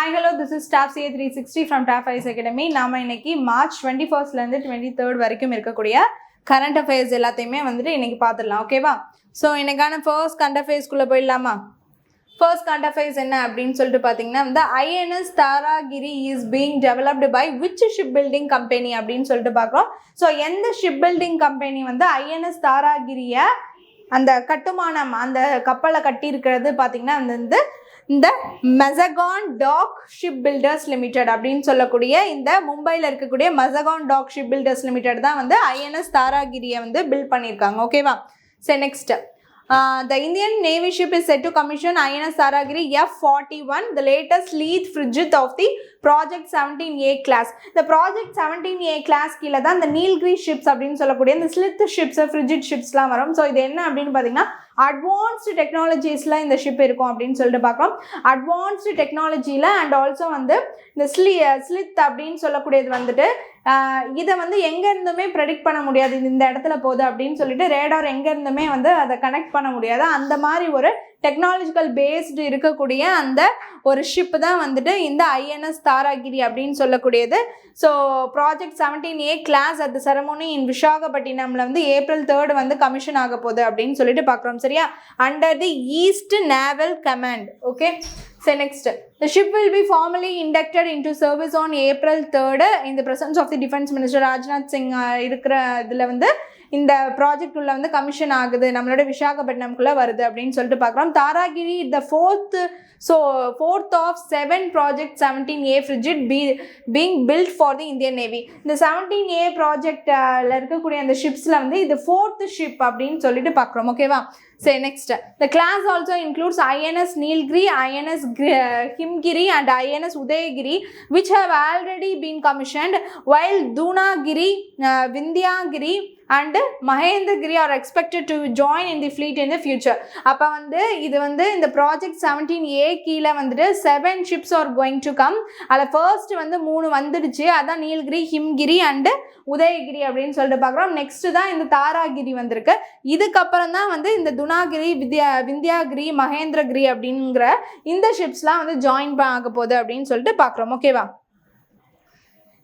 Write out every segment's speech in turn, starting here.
Hi, hello, this is Staff CA360 from TAF ICE Academy. நாம இன்னைக்கு March 21st ல இருந்து 23rd வரைக்கும் இருக்கக்கூடிய current affairs எல்லாத்தையுமே வந்துட்டு இன்னைக்கு பார்த்துடலாம். ஓகேவா? ஸோ இன்னைக்கான first current affairs குள்ள போயிடலாமா? First current affairs என்ன அப்படின்னு சொல்லிட்டு பார்த்தீங்கன்னா வந்து INS Taragiri is being developed by which shipbuilding company அப்படின்னு சொல்லிட்டு பார்க்குறோம். ஸோ எந்த shipbuilding company வந்து INS Taragiriயை அந்த கட்டுமானம் அந்த கப்பலை கட்டி இருக்கிறது பார்த்தீங்கன்னா வந்து இந்த Mazagon Dock Shipbuilders Limited அப்படின்னு சொல்லக்கூடிய இந்த மும்பையில் இருக்கக்கூடிய Mazagon Dock Shipbuilders Limited தான் வந்து INS Taragiriயை வந்து பில்ட் பண்ணியிருக்காங்க. ஓகேவா? சரி, next the Indian Navy ship is set to commission INS Taragiri F41, the latest Leith frigate of the Project 17A class. The Project 17A class கீழே தான் இந்த Nilgiri ships அப்படின்னு சொல்லக்கூடிய இந்த ஸ்லித் ஷிப்ஸ் frigate ஷிப்ஸ்லாம் வரும். ஸோ இது என்ன அப்படின்னு பார்த்தீங்கன்னா அட்வான்ஸ்டு டெக்னாலஜிஸில் இந்த ஷிப் இருக்கும் அப்படின்னு சொல்லிட்டு பார்க்குறோம். அட்வான்ஸ்டு டெக்னாலஜியில் அண்ட் ஆல்சோ வந்து இந்த ஸ்லித் அப்படின்னு சொல்லக்கூடியது வந்துட்டு இதை வந்து எங்கேருந்துமே ப்ரெடிக்ட் பண்ண முடியாது, இந்த இடத்துல போகுது அப்படின்னு சொல்லிட்டு ரேடார் எங்கேருந்துமே வந்து அதை கனெக்ட் பண்ண முடியாது. அந்த மாதிரி ஒரு டெக்னாலஜிக்கல் பேஸ்டு இருக்கக்கூடிய அந்த ஒரு ஷிப் தான் வந்துட்டு இந்த INS Taragiri அப்படின்னு சொல்லக்கூடியது. So project 17A class at the ceremony in விசாகப்பட்டினம்ல வந்து April 3rd வந்து கமிஷன் ஆக போகுது அப்படின்னு சொல்லிட்டு பார்க்குறோம். சரியா? Under the east naval command. Okay. So next, the ship will be formally inducted into service on April 3rd in the presence of the Defense Minister Rajnath Singh. இருக்கிற இதில் வந்து இந்த ப்ராஜெக்ட் உள்ள வந்து கமிஷன் ஆகுது, நம்மளோட விசாகப்பட்டினம்குள்ளே வருது அப்படின்னு சொல்லிட்டு பார்க்குறோம். Taragiri the fourth of 7 Project 17A frigate being built for the Indian Navy. இந்த 17A ப்ராஜெக்டில் இருக்கக்கூடிய அந்த ஷிப்ஸில் வந்து இது 4th ஷிப் அப்படின்னு சொல்லிட்டு பார்க்குறோம். ஓகேவா? So next, the class also includes INS Nilgiri, INS Himgiri and INS Udayagiri, which have already been commissioned, while Dunagiri, Vindhyagiri and Mahendragiri are expected to join in the fleet in the future. அப்போ வந்து இது வந்து இந்த project 17A கீழே வந்துட்டு 7 ships are going to come. அதில் first வந்து 3 வந்துடுச்சு, அதான் நீல்கிரி, ஹிம்கிரி அண்டு உதயகிரி அப்படின்னு சொல்லிட்டு பார்க்குறோம். நெக்ஸ்ட் தான் இந்த தாராகிரி வந்திருக்கு. இதுக்கப்புறம் தான் வந்து இந்த துனாகிரி, விந்தியாகிரி, மகேந்திரகிரி அப்படிங்கிற இந்த ஷிப்ஸ்லாம் வந்து ஜாயின் ஆக போகுது அப்படின்னு சொல்லிட்டு பார்க்குறோம். ஓகேவா?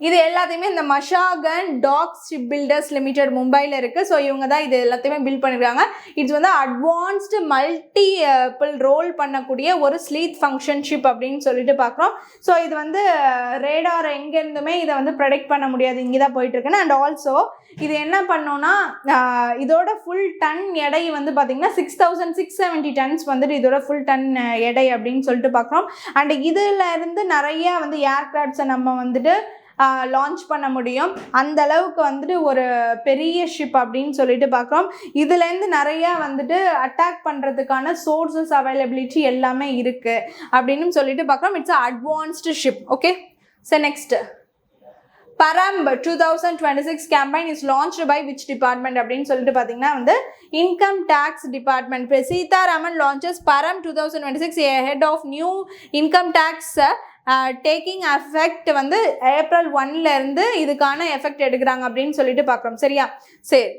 இது எல்லாத்தையுமே இந்த மஷாகன் டாக் ஷிப் பில்டர்ஸ் லிமிடெட் மும்பையில் இருக்குது. ஸோ இவங்க தான் இது எல்லாத்தையுமே பில்ட் பண்ணியிருக்காங்க. இட்ஸ் வந்து அட்வான்ஸ்டு மல்டிபிள் ரோல் பண்ணக்கூடிய ஒரு ஸ்லீத் ஃபங்க்ஷன் ஷிப் அப்படின்னு சொல்லிட்டு பார்க்குறோம். ஸோ இது வந்து ரேடார் எங்கேருந்துமே இதை வந்து ப்ரெடிக்ட் பண்ண முடியாது, இங்கே தான் போயிட்டுருக்குன்னு. அண்ட் ஆல்சோ இது என்ன பண்ணோன்னா இதோட ஃபுல் டன் எடை வந்து பார்த்திங்கன்னா 6670 tons வந்துட்டு இதோட ஃபுல் டன் எடை அப்படின்னு சொல்லிட்டு பார்க்குறோம். அண்ட் இதில் இருந்து நிறையா வந்து ஏர்க்ராஃப்ட்ஸை நம்ம வந்துட்டு லான்ச் பண்ண முடியும். அந்த அளவுக்கு வந்துட்டு ஒரு பெரிய ஷிப் அப்படின்னு சொல்லிட்டு பார்க்குறோம். இதுலேருந்து நிறையா வந்துட்டு அட்டாக் பண்ணுறதுக்கான சோர்சஸ் அவைலபிலிட்டி எல்லாமே இருக்குது அப்படின்னு சொல்லிட்டு பார்க்குறோம். It's advanced ship. Okay. So next, பரம்ப் 2026 campaign is launched by which department அப்படின்னு சொல்லிட்டு பார்த்தீங்கன்னா வந்து income tax department. Sitharaman launches பரம் 2026 ahead of new income tax taking effect வந்து April 1லேருந்து இதுக்கான எஃபெக்ட் எடுக்கிறாங்க அப்படின்னு சொல்லிட்டு பார்க்குறோம். சரியா? சரி,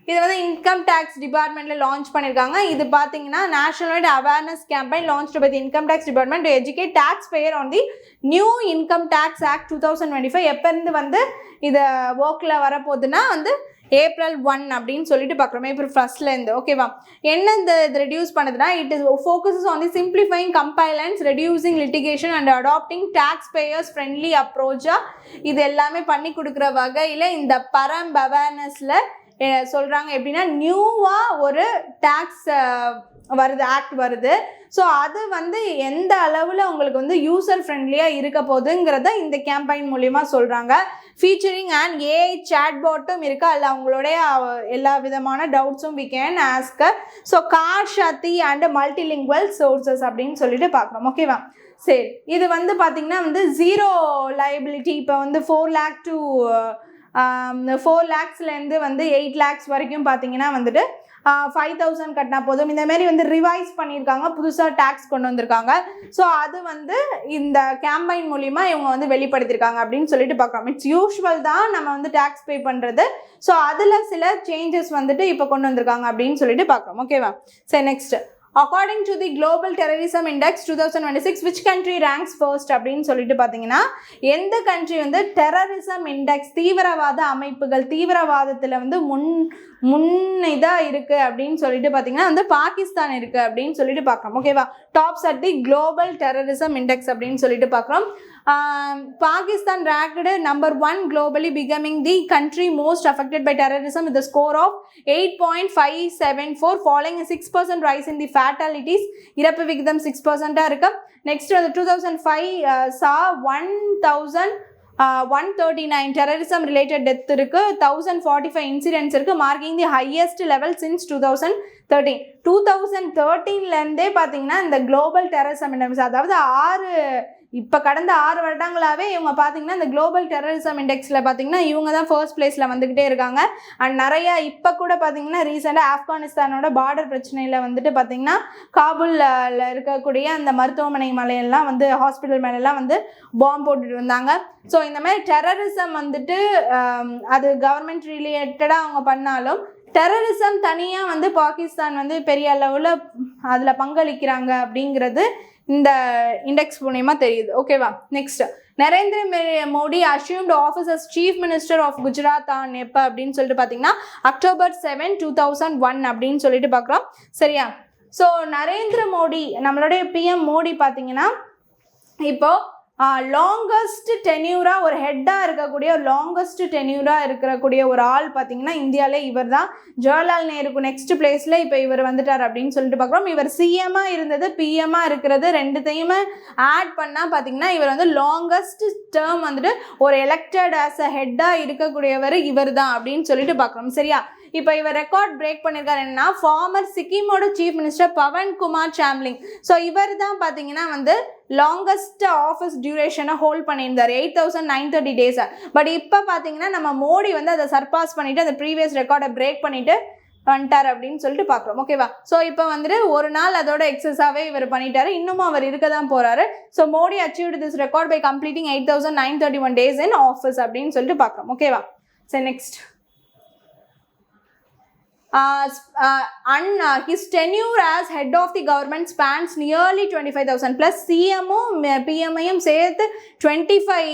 இது வந்து இன்கம் டேக்ஸ் டிபார்ட்மெண்ட்டில் லான்ச் பண்ணியிருக்காங்க. இது பார்த்தீங்கன்னா national awareness campaign launched by the income tax department to educate tax payer on the new income tax act 2025. எப்போருந்து வந்து இதை ஒர்க்கில் வரப்போகுதுன்னா வந்து April 1 அப்படின்னு சொல்லிட்டு பார்க்குறோம். April 1st ஓகேவா? என்ன இது ரெடியூஸ் பண்ணுதுன்னா it is focuses on the simplifying compliance, reducing litigation and adopting taxpayers friendly அப்ரோச்சாக இது எல்லாமே பண்ணி கொடுக்குற வகையில் இந்த பரம் அவேர்னஸில் சொல்கிறாங்க. எப்படின்னா நியூவாக ஒரு டேக்ஸ் வருது, ஆக்ட் வருது. ஸோ அது வந்து எந்த அளவில் உங்களுக்கு வந்து யூசர் ஃப்ரெண்ட்லியாக இருக்க போகுதுங்கிறத இந்த கேம்பெயின் மூலிமா சொல்கிறாங்க. ஃபீச்சரிங் அண்ட் AI சாட்பாட்டும் இருக்குது. அதில் அவங்களுடைய எல்லா விதமான டவுட்ஸும் வி கேன் ஆஸ்க். ஸோ கார் ஷாத்தி அண்ட் மல்டிலிங்குவல் சோர்சஸ் அப்படின்னு சொல்லிட்டு பார்க்குறோம். ஓகேவா? சரி, இது வந்து பார்த்திங்கன்னா வந்து ஜீரோ லைபிலிட்டி. இப்போ வந்து 4 lakh to 4 lakhsலேருந்து வந்து 8 lakhs வரைக்கும் பார்த்தீங்கன்னா வந்துட்டு 5000 கட்டினா போதும். இந்தமாரி வந்து ரிவைஸ் பண்ணியிருக்காங்க, புதுசாக டேக்ஸ் கொண்டு வந்திருக்காங்க. ஸோ அது வந்து இந்த கேம்பெயின் மூலிமா இவங்க வந்து வெளிப்படுத்தியிருக்காங்க அப்படின்னு சொல்லிட்டு பார்க்குறோம். இட்ஸ் யூஷுவல் தான் நம்ம வந்து டேக்ஸ் பே பண்ணுறது. ஸோ அதில் சில சேஞ்சஸ் வந்துட்டு இப்போ கொண்டு வந்திருக்காங்க அப்படின்னு சொல்லிட்டு பார்க்குறோம். ஓகேவா? சரி, next according to the global terrorism index 2026 which country ranks first அப்படின்னு சொல்லிட்டு பார்த்தீங்கன்னா எந்த கண்ட்ரி வந்து டெரரிசம் இண்டெக்ஸ் தீவிரவாத அமைப்புகள் தீவிரவாதத்தில் வந்து இதாக இருக்குது அப்படின்னு சொல்லிட்டு பார்த்தீங்கன்னா வந்து பாகிஸ்தான் இருக்குது அப்படின்னு சொல்லிட்டு பார்க்குறோம். ஓகேவா, tops at the global terrorism index அப்படின்னு சொல்லிட்டு பார்க்குறோம். Pakistan ranked number 1 globally, becoming the country most affected by terrorism with a score of 8.574, following a 6% rise in the fatalities. இறப்பு விகிதம் 6% இருக்கு. Next 2005 saw 1,139 terrorism related death இருக்கு, 1045 incidents இருக்கு, marking the highest level since 2013. 2013ல இருந்தே பார்த்தீங்கன்னா இந்த global terrorism index, அதாவது இப்போ கடந்த 6 வருடங்களாகவே இவங்க பார்த்தீங்கன்னா இந்த குளோபல் டெரரிசம் இண்டெக்ஸில் பார்த்தீங்கன்னா இவங்க தான் ஃபர்ஸ்ட் பிளேஸில் வந்துக்கிட்டே இருக்காங்க. அண்ட் நிறையா இப்போ கூட பார்த்தீங்கன்னா ரீசெண்டாக ஆப்கானிஸ்தானோட பார்டர் பிரச்சனையில் வந்துட்டு பார்த்தீங்கன்னா காபூலில் இருக்கக்கூடிய அந்த மருத்துவமனை மேலையெல்லாம் வந்து ஹாஸ்பிட்டல் மேலெல்லாம் வந்து பாம்பு போட்டுட்டு இருந்தாங்க. ஸோ இந்த மாதிரி டெரரிசம் வந்துட்டு அது கவர்மெண்ட் ரிலேட்டடாக அவங்க பண்ணாலும் டெரரிசம் தனியாக வந்து பாகிஸ்தான் வந்து பெரிய அளவில் அதில் பங்களிக்கிறாங்க அப்படிங்கிறது இந்த இண்டெக்ஸ் மூலமா தெரியுது. ஓகேவா, next Narendra Modi assumed office as chief minister of Gujarat on எப்போ அப்படின்னு சொல்லிட்டு பார்த்தீங்கன்னா October 7, 2001 அப்படின்னு சொல்லிட்டு பார்க்குறோம். சரியா, ஸோ நரேந்திர மோடி நம்மளுடைய பிஎம் மோடி பார்த்தீங்கன்னா இப்போ லாங்கஸ்ட் டென்யூராக ஒரு ஹெட்டாக இருக்கக்கூடிய லாங்கஸ்ட் டென்யூராக இருக்கக்கூடிய ஒரு ஆள் பார்த்தீங்கன்னா இந்தியாவிலே இவர் தான். ஜவஹர்லால் நேருக்கு நெக்ஸ்ட் பிளேஸில் இப்போ இவர் வந்துட்டார் அப்படின்னு சொல்லிட்டு பார்க்குறோம். இவர் சிஎம்மாக இருந்தது பிஎம்மாக இருக்கிறது ரெண்டுத்தையுமே ஆட் பண்ணால் பார்த்தீங்கன்னா இவர் வந்து லாங்கஸ்ட் டேர்ம் வந்துட்டு ஒரு எலெக்டட் ஆஸ் அ ஹெட்டாக இருக்கக்கூடியவர் இவர் தான் அப்படின்னு சொல்லிட்டு பார்க்குறோம். சரியா, இப்போ இவர் ரெக்கார்ட் பிரேக் பண்ணியிருக்காரு என்னன்னா ஃபார்மர் சிக்கிமோட chief minister Pawan Kumar Chamling. So இவர் தான் பார்த்தீங்கன்னா வந்து லாங்கஸ்ட் ஆஃபீஸ் டியூரேஷனை ஹோல்ட் பண்ணியிருந்தார் 8,930 days. பட் இப்போ பார்த்தீங்கன்னா நம்ம மோடி வந்து அதை சர்பாஸ் பண்ணிட்டு அந்த ப்ரீவியஸ் ரெக்கார்டை பிரேக் பண்ணிட்டு வந்துட்டார் அப்படின்னு சொல்லிட்டு பார்க்குறோம். ஓகேவா, ஸோ இப்போ வந்துட்டு ஒரு நாள் அதோட எக்ஸஸாகவே இவர் பண்ணிட்டாரு, இன்னமும் அவர் இருக்க தான் போறாரு. So Modi achieved this record by completing 8,931 days in office அப்படின்னு சொல்லிட்டு பார்க்குறோம். ஓகேவா, சரி next his tenure as head of the government spans nearly 25,000 plus CMO PMIயும் சேர்த்து 25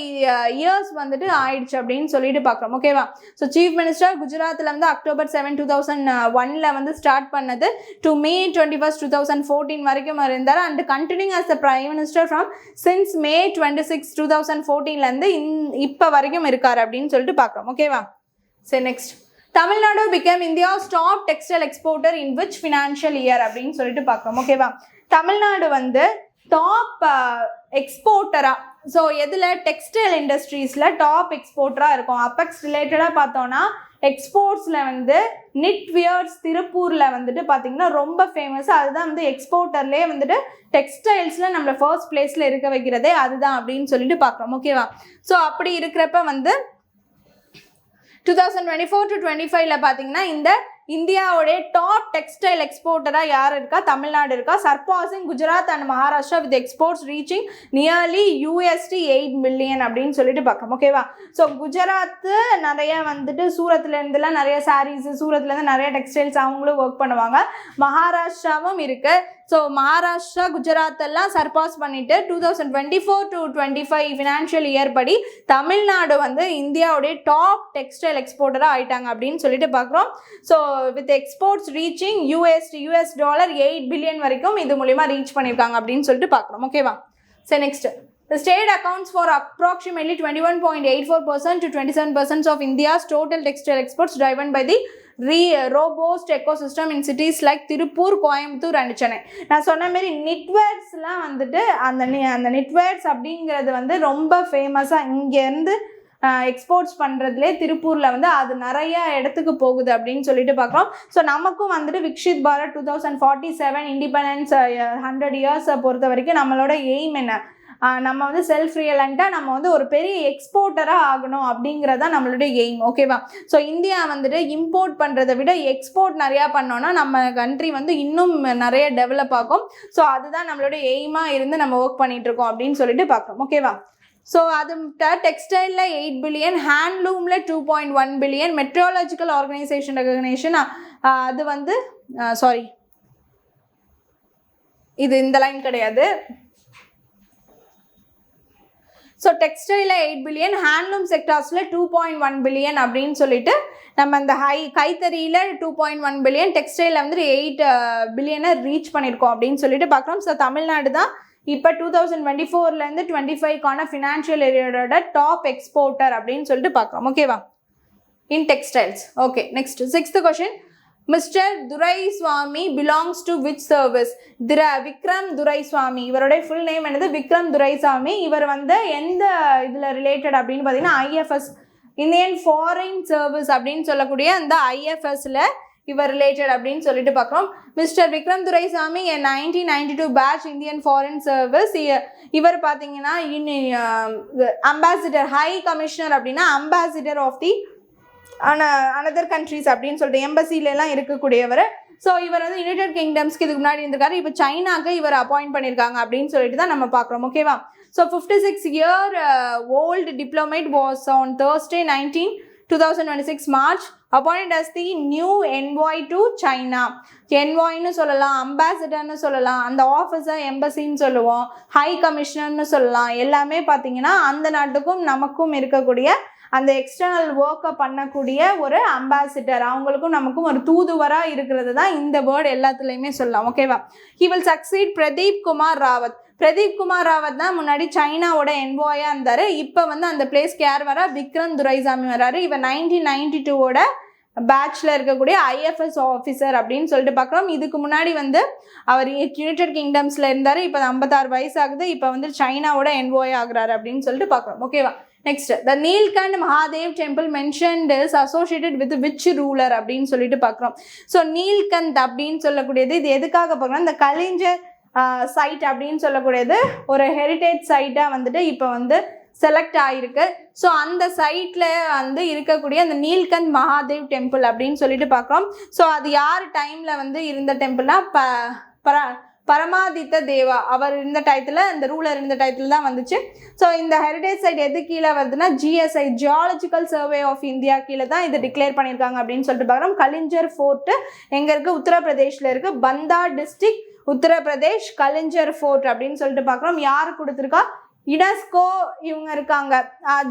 years வந்துட்டு ஆயிடுச்சு அப்படின்னு சொல்லிட்டு பார்க்குறோம். ஓகேவா, ஸோ சீஃப் மினிஸ்டர் குஜராத்தில் வந்து October 7, 2001 வந்து ஸ்டார்ட் பண்ணது டு May 21, 2014 வரைக்கும் இருந்தார். And continuing as the prime minister from since May 26, 2014லேருந்து இப்போ வரைக்கும் இருக்கார் அப்படின்னு சொல்லிட்டு பார்க்குறோம். ஓகேவா, சரி next Tamil Nadu became India's top textile exporter in which financial year அப்படின்னு சொல்லிட்டு பார்க்குறோம். ஓகேவா, தமிழ்நாடு வந்து டாப் எக்ஸ்போர்ட்டரா, ஸோ எதில் டெக்ஸ்டைல் இண்டஸ்ட்ரீஸில் டாப் எக்ஸ்போர்ட்டராக இருக்கும். அப்பெக்ஸ் ரிலேட்டடாக பார்த்தோன்னா எக்ஸ்போர்ட்ஸில் வந்து நிட்வியர்ஸ் திருப்பூரில் வந்துட்டு பார்த்தீங்கன்னா ரொம்ப ஃபேமஸ். அதுதான் வந்து எக்ஸ்போர்ட்டர்லேயே வந்துட்டு டெக்ஸ்டைல்ஸில் நம்மளை ஃபர்ஸ்ட் பிளேஸில் இருக்க வைக்கிறதே அதுதான் அப்படின்னு சொல்லிட்டு பார்க்குறோம். ஓகேவா, ஸோ அப்படி இருக்கிறப்ப வந்து 2024 to 25ல பார்த்தீங்கன்னா இந்த இந்தியாவுடைய டாப் டெக்ஸ்டைல் எக்ஸ்போர்ட்டராக யார் இருக்கா? தமிழ்நாடு இருக்கா, surpassing Gujarat and Maharashtra with exports reaching nearly $8 billion அப்படின்னு சொல்லிட்டு பார்க்கணும். ஓகேவா, ஸோ குஜராத்து நிறைய வந்துட்டு சூரத்லேருந்துலாம் நிறைய சாரீஸ், சூரத்லேருந்து நிறைய டெக்ஸ்டைல்ஸ் அவங்களும் ஒர்க் பண்ணுவாங்க. மகாராஷ்டிராவும் இருக்குது. ஸோ மகாராஷ்டிரா குஜராத் எல்லாம் சர்பாஸ் பண்ணிட்டு 2024 to 25 ஃபினான்ஷியல் இயர் படி தமிழ்நாடு வந்து இந்தியாவுடைய டாப் டெக்ஸ்டைல் எக்ஸ்போர்ட்டராக ஆயிட்டாங்க அப்படின்னு சொல்லிட்டு பார்க்குறோம். So with exports reaching US dollar $8 billion வரைக்கும் இது மூலிமா ரீச் பண்ணியிருக்காங்க அப்படின்னு சொல்லிட்டு பார்க்குறோம். ஓகேவா, சரி next The state accounts for approximately 21.84% to 27% of India's total textile exports, driven by the robust ecosystem in cities like Tiruppur, Coimbatore and Chennai. நான் சொன்ன மாரி நிட்வேர்ஸ்லாம் வந்துட்டு அந்த நிட்வேர்ஸ் அப்படிங்கிறது வந்து ரொம்ப ஃபேமஸாக இங்கேருந்து எக்ஸ்போர்ட்ஸ் பண்ணுறதுலே திருப்பூரில் வந்து அது நிறைய இடத்துக்கு போகுது அப்படின்னு சொல்லிட்டு பார்க்குறோம். ஸோ நமக்கும் வந்துட்டு விக்ஷித் பாரத் 2047 இண்டிபெண்டன்ஸ் 100 years பொறுத்த வரைக்கும் நம்மளோட எய்ம் என்ன? நம்ம வந்து செல்ஃப் ரியலண்ட்டாக நம்ம வந்து ஒரு பெரிய எக்ஸ்போர்ட்டராக ஆகணும் அப்படிங்கிறதா நம்மளுடைய எய்ம். ஓகேவா, ஸோ இந்தியா வந்துட்டு இம்போர்ட் பண்ணுறதை விட எக்ஸ்போர்ட் நிறையா பண்ணோன்னா நம்ம கண்ட்ரி வந்து இன்னும் நிறைய டெவலப் ஆகும். ஸோ அதுதான் நம்மளுடைய எய்மாக இருந்து நம்ம ஒர்க் பண்ணிகிட்ருக்கோம் அப்படின்னு சொல்லிட்டு பார்க்குறோம். ஓகேவா, ஸோ அது டெக்ஸ்டைலில் $8 billion, ஹேண்ட்லூமில் $2.1 billion, meteorological organisation recognition அது வந்து இது இந்த லைன் கிடையாது. ஸோ டெக்ஸ்டைலில் 8 பில்லியன், ஹேண்ட்லூம் செக்டார்ஸில் 2.1 பில்லியன் அப்படின்னு சொல்லிட்டு நம்ம இந்த கைத்தறியில் 2.1 பில்லியன், டெக்ஸ்டைலில் வந்து 8 பில்லியனை ரீச் பண்ணியிருக்கோம் அப்படின்னு சொல்லிட்டு பார்க்குறோம். ஸோ தமிழ்நாடு தான் இப்போ 2024லேருந்து 25க்கான ஃபினான்ஷியல் இயரோட டாப் எக்ஸ்போர்ட்டர் அப்படின்னு சொல்லிட்டு பார்க்குறோம். ஓகேவா, in textiles. Okay, next 6th question. Mister Duraiswamy belongs to which service? Vikram Duraiswamy, இவருடைய ஃபுல் நேம் என்னது? விக்ரம் துரைசாமி. இவர் வந்து எந்த இதில் ரிலேட்டட் அப்படின்னு பார்த்தீங்கன்னா IFS, இந்தியன் ஃபாரின் சர்வீஸ் அப்படின்னு சொல்லக்கூடிய அந்த IFSல இவர் ரிலேட்டட் அப்படின்னு சொல்லிட்டு பார்க்குறோம். Mister Vikram Duraisamy 1992 batch Indian foreign service. இவர் பார்த்தீங்கன்னா அம்பாசிடர், ஹை கமிஷனர் அப்படின்னா ambassador of the another countries அப்படின்னு சொல்லிட்டு எம்பசிலெலாம் இருக்கக்கூடியவர். ஸோ இவர் வந்து யுனைடெட் கிங்டம்ஸ்க்கு இதுக்கு முன்னாடி இருந்திருக்காரு. இப்போ சைனாக்கு இவர் அப்பாயிண்ட் பண்ணியிருக்காங்க அப்படின்னு சொல்லிட்டு தான் நம்ம பார்க்குறோம். ஓகேவா, so 56-year-old diplomat was on Thursday 2026 March appointed as the new envoy to China. என்வாய்னு சொல்லலாம், அம்பாசிடர்னு சொல்லலாம், அந்த ஆஃபீஸர் எம்பசின்னு சொல்லுவோம், ஹை கமிஷனர்னு சொல்லலாம். எல்லாமே பார்த்தீங்கன்னா அந்த நாட்டுக்கும் நமக்கும் இருக்கக்கூடிய அந்த எக்ஸ்டர்னல் ஒர்க்கை பண்ணக்கூடிய ஒரு அம்பாசிடர், அவங்களுக்கும் நமக்கும் ஒரு தூதுவராக இருக்கிறது தான் இந்த வேர்டு எல்லாத்துலேயுமே சொல்லலாம். ஓகேவா, he will succeed Pradeep Kumar Rawat. Pradeep Kumar Rawat தான் முன்னாடி சைனாவோட என்வாயாக இருந்தார். இப்போ வந்து அந்த பிளேஸ்க்கு யார் வரா? விக்ரம் துரைசாமி வராரு. இவர் 1992ஓட பேட்சில் இருக்கக்கூடிய IFS ஆஃபீஸர் அப்படின்னு சொல்லிட்டு பார்க்குறோம். இதுக்கு முன்னாடி வந்து அவர் யுனைடெட் கிங்டம்ஸில் இருந்தார். இப்போ 56 வயசு ஆகுது. இப்போ வந்து சைனாவோட என்வாய் ஆகுறாரு அப்படின்னு சொல்லிட்டு பார்க்குறோம். ஓகேவா, next the Neelkanth Mahadev temple mentioned is associated with which ruler அப்படின்னு சொல்லிட்டு பார்க்குறோம். ஸோ நீல்கந்த் அப்படின்னு சொல்லக்கூடியது இது எதுக்காக பார்க்குறோம்? இந்த கலிஞ்சர் சைட் அப்படின்னு சொல்லக்கூடியது ஒரு ஹெரிட்டேஜ் சைட்டாக வந்துட்டு இப்போ வந்து செலக்ட் ஆகிருக்கு. ஸோ அந்த சைட்டில் வந்து இருக்கக்கூடிய அந்த நீல்கந்த் மகாதேவ் டெம்பிள் அப்படின்னு சொல்லிட்டு பார்க்குறோம். ஸோ அது யார் டைமில் வந்து இருந்த டெம்பிள்னா பரமாதித்த தேவா, அவர் இருந்த டயத்தில், இந்த ரூலர் இருந்த டயத்தில் தான் வந்துச்சு. ஸோ இந்த ஹெரிட்டேஜ் சைட் எது கீழே வருதுன்னா GSI, geological survey of India கீழே தான் இது டிக்ளேர் பண்ணியிருக்காங்க அப்படின்னு சொல்லிட்டு பார்க்குறோம். கலிஞ்சர் ஃபோர்ட்டு எங்கே இருக்குது? உத்தரப்பிரதேஷில் இருக்குது. பந்தா டிஸ்ட்ரிக்ட், உத்தரப்பிரதேஷ், கலிஞ்சர் ஃபோர்ட் அப்படின்னு சொல்லிட்டு பார்க்குறோம். யார் கொடுத்துருக்கா? யுனெஸ்கோ இவங்க இருக்காங்க,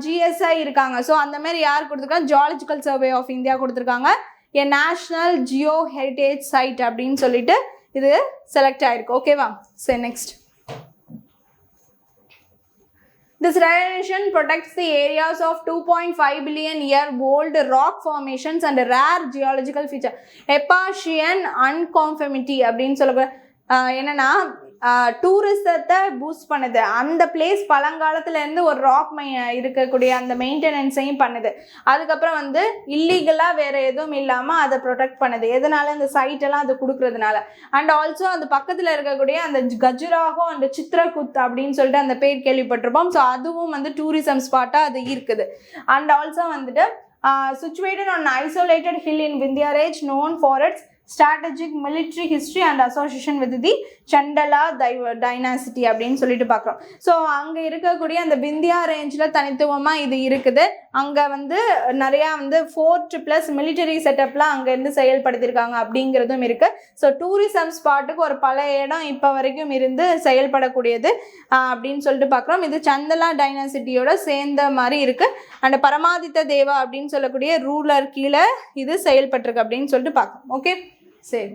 GSI இருக்காங்க. ஸோ அந்த மாதிரி யார் கொடுத்துருக்காங்க? ஜியாலஜிக்கல் சர்வே ஆஃப் இந்தியா கொடுத்துருக்காங்க. ஏ நேஷ்னல் ஜியோ ஹெரிட்டேஜ் சைட் அப்படின்னு சொல்லிட்டு இது செலக்ட் ஆயிருக்கு. ஓகேவா, சரி next. This regulation protects the areas of 2.5 billion year old rock formations and rare geological feature. Eparchian unconformity அப்படின்னு சொல்லக்கூடிய என்னன்னா டூரிசத்தை பூஸ்ட் பண்ணுது. அந்த பிளேஸ் பழங்காலத்துலேருந்து ஒரு ராக் இருக்கக்கூடிய அந்த மெயின்டெனன்ஸையும் பண்ணுது. அதுக்கப்புறம் வந்து இல்லீகலாக வேறு எதுவும் இல்லாமல் அதை ப்ரொடெக்ட் பண்ணுது. எதனால? இந்த சைட்டெல்லாம் அது கொடுக்குறதுனால. அண்ட் ஆல்சோ அந்த பக்கத்தில் இருக்கக்கூடிய அந்த கஜுராஹோ அந்த சித்ரகுத் அப்படின்னு சொல்லிட்டு அந்த பேர் கேள்விப்பட்டிருப்போம். ஸோ அதுவும் வந்து டூரிசம் ஸ்பாட்டாக அது இருக்குது. அண்ட் ஆல்சோ வந்துட்டு situated on an isolated hill in Vindhya range known for its strategic military history and association with the Chandala dynasty அப்படின்னு சொல்லிட்டு பார்க்குறோம். ஸோ அங்கே இருக்கக்கூடிய அந்த விந்தியா ரேஞ்சில் தனித்துவமாக இது இருக்குது. அங்கே வந்து நிறையா வந்து ஃபோர்ட் ப்ளஸ் மிலிட்டரி செட்டப்லாம் அங்கேருந்து செயல்படுத்தியிருக்காங்க அப்படிங்கிறதும் இருக்குது. ஸோ டூரிசம் ஸ்பாட்டுக்கு ஒரு பழைய இடம் இப்போ வரைக்கும் இருந்து செயல்படக்கூடியது அப்படின்னு சொல்லிட்டு பார்க்குறோம். இது சந்தலா டைனாசிட்டியோட சேர்ந்த மாதிரி இருக்குது. அண்ட் பரமாதித்த தேவா அப்படின்னு சொல்லக்கூடிய ரூலர் கீழே இது செயல்பட்டிருக்கு அப்படின்னு சொல்லிட்டு பார்க்கணும். ஓகே, சரி.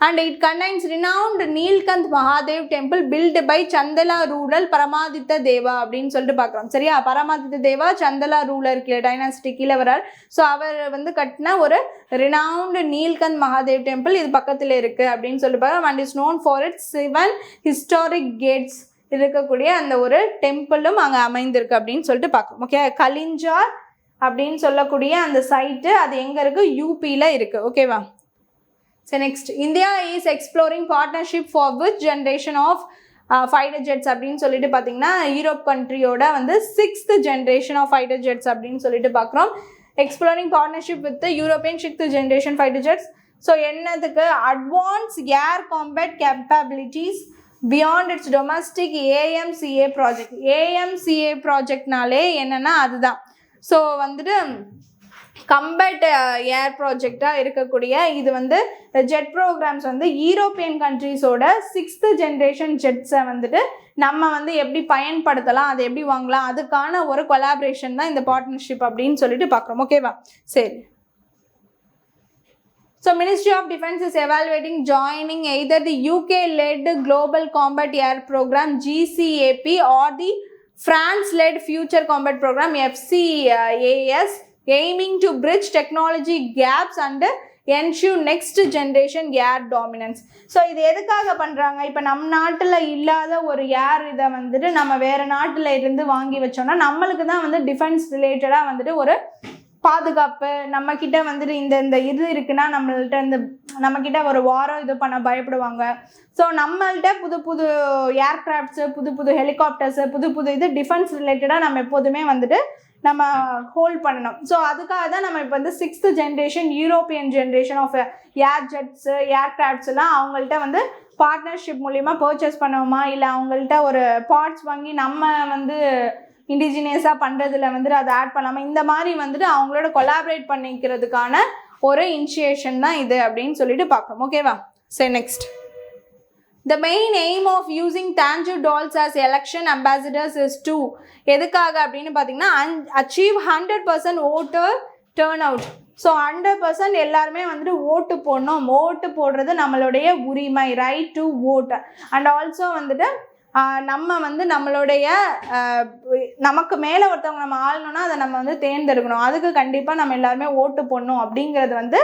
And it contains renowned Neelkanth Mahadev temple built by Chandala ruler Paramaditya Deva அப்படின்னு சொல்லிட்டு பார்க்குறோம். சரியா, பரமாதித்த தேவா சந்தலா ரூலர் கீழே டைனாசிட்டி கீழே வரார். ஸோ அவர் வந்து கட்டின ஒரு ரினவுண்ட் நீல்கந்த் மகாதேவ் டெம்பிள் இது பக்கத்தில் இருக்குது அப்படின்னு சொல்லிட்டு பார்க்குறோம். And is known for its 7 historic gates இருக்கக்கூடிய அந்த ஒரு டெம்பிளும் அங்கே அமைந்திருக்கு அப்படின்னு சொல்லிட்டு பார்க்குறோம். ஓகே, கலிஞ்சார் அப்படின்னு சொல்லக்கூடிய அந்த சைட்டு அது எங்கே இருக்குது? யூபியில் இருக்குது. ஓகேவா, சரி next. India is exploring partnership for which generation of fighter jets அப்படின்னு சொல்லிட்டு பார்த்தீங்கன்னா யூரோப் கண்ட்ரியோட வந்து 6th generation of fighter jets அப்படின்னு சொல்லிட்டு பார்க்குறோம். Exploring partnership with European 6th generation fighter jets. So என்னதுக்கு? Advance air combat capabilities beyond its domestic AMCA project. AMCA ப்ராஜெக்ட்னாலே என்னென்னா அதுதான். ஸோ வந்துட்டு கம்பேட் ஏர் ப்ராஜெக்டாக இருக்கக்கூடிய இது வந்து ஜெட் ப்ரோக்ராம்ஸ் வந்து யூரோப்பியன் கண்ட்ரீஸோட 6th ஜென்ரேஷன் ஜெட்ஸை வந்துட்டு நம்ம வந்து எப்படி பயன்படுத்தலாம், அதை எப்படி வாங்கலாம், அதுக்கான ஒரு கொலாபரேஷன் தான் இந்த பார்ட்னர்ஷிப் அப்படின்னு சொல்லிட்டு பார்க்குறோம். ஓகேவா? சரி. So Ministry of Defence is evaluating joining either the UK-led Global Combat Air Program GCAP or the France-led Future Combat Program FCAS, aiming to bridge technology gaps and ensure next generation air dominance. So இது எதுக்காக பண்ணுறாங்க? இப்போ நம்ம நாட்டில் இல்லாத ஒரு ஏர் இதை வந்துட்டு நம்ம வேறு நாட்டில் இருந்து வாங்கி வச்சோம்னா நம்மளுக்கு தான் வந்து டிஃபென்ஸ் ரிலேட்டடாக வந்துட்டு ஒரு பாதுகாப்பு, நம்மக்கிட்ட வந்துட்டு இந்த இது இருக்குன்னா நம்மக்கிட்ட ஒரு வாரம் இது பண்ண பயப்படுவாங்க. ஸோ நம்மள்கிட்ட புது ஏர்க்ராஃப்ட்ஸு, புது ஹெலிகாப்டர்ஸு, புது இது டிஃபென்ஸ் ரிலேட்டடாக நம்ம எப்போதுமே வந்துட்டு நம்ம ஹோல்ட் பண்ணணும். ஸோ அதுக்காக தான் நம்ம இப்போ வந்து 6th generation European generation of air jets, ஏர்க்ராஃப்ட்ஸ்லாம் அவங்கள்ட்ட வந்து பார்ட்னர்ஷிப் மூலிமா பர்ச்சேஸ் பண்ணுவோமா, இல்லை அவங்கள்ட்ட ஒரு பார்ட்ஸ் வாங்கி நம்ம வந்து இண்டிஜினியஸாக பண்ணுறதுல வந்துட்டு அதை ஆட் பண்ணாமல் இந்த மாதிரி வந்துட்டு அவங்களோட கொலாபரேட் பண்ணிக்கிறதுக்கான ஒரு இனிஷியேஷன் தான் இது அப்படின்னு சொல்லிட்டு பார்க்குறோம். ஓகேவா? சரி, next. The main aim of using Tanju dolls as election ambassadors is to எதுக்காக அப்படின்னு பார்த்தீங்கன்னா achieve 100% voter turnout. ஸோ 100% எல்லாருமே வந்துட்டு ஓட்டு போடணும். ஓட்டு போடுறது நம்மளுடைய உரிமை, right to vote. And also வந்துட்டு நம்ம வந்து நம்மளுடைய நமக்கு மேலே ஒருத்தவங்க நம்ம ஆளணும்னா அதை நம்ம வந்து தேர்ந்தெடுக்கணும். அதுக்கு கண்டிப்பாக நம்ம எல்லாருமே ஓட்டு போடணும் அப்படிங்கிறது வந்து